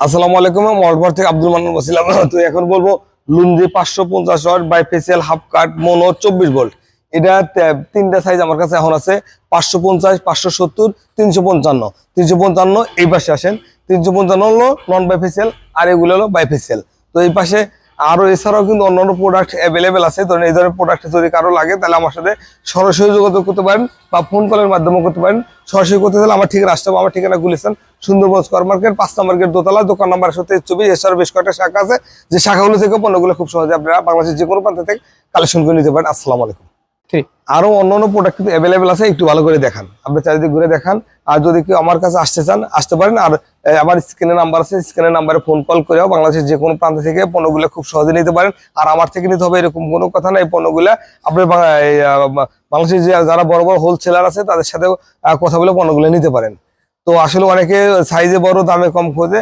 আসসালামু আলাইকুম, মলবার থেকে আব্দুল মান্নান বলছিলাম। তো এখন বলবো Longi 550 watt bifacial half cut mono 24 volt. এটা তিনটা সাইজ আমার কাছে এখন আছে, 550, 570, 355। 355 এই পাশে আসেন, 355 হলো নন বাইফেসিয়াল, আর এগুলো হলো বাইফেসিয়াল। তো এই পাশে আরো এছাড়াও কিন্তু অন্যান্য প্রোডাক্ট অ্যাভেলেবেল আছে। ধরেন এই ধরনের প্রোডাক্ট যদি কারো লাগে তাহলে আমার সাথে সরাসরি যোগাযোগ করতে পারেন বা ফোন কলের মাধ্যমে করতে পারেন। সরাসরি করতে চাইলে আমার ঠিকানা আসতে হবে। আমার ঠিকানা গুলিস্তান সুন্দরবন স্কয়ার মার্কেট 5 নম্বর দোতলা, দোকান নাম্বার 2724। এছাড়াও বেশ কয়েকটা শাখা আছে, যে শাখাগুলো থেকে পণ্যগুলো খুব সহজে আপনারা বাংলাদেশের যে কোনো প্রান্ত থেকে কালেকশন করে নিতে পারেন। আসসালামু আলাইকুম। আরো অন্যান্য প্রোডাক্ট কিন্তু অ্যাভেলেবেল আছে, একটু ভালো করে দেখান, আপনি চারিদিকে ঘুরে দেখান। আর যদি কেউ আমার কাছে আসতে চান আসতে পারেন। আর আমার স্ক্রিনে নাম্বার আছে, স্ক্রিনের নাম্বারে ফোন কল করেও বাংলাদেশের যে কোনো প্রান্ত থেকে পণ্যগুলো খুব সহজে নিতে পারেন। আর আমার থেকে নিতে হবে এরকম কোনো কথা নাই। পণ্যগুলো আপনি বাংলাদেশের যে যারা বড় বড় হোলসেলার আছে তাদের সাথে কথা বলে পণ্যগুলো নিতে পারেন। তো আসলে অনেকে সাইজে বড় দামে কম খোঁজে।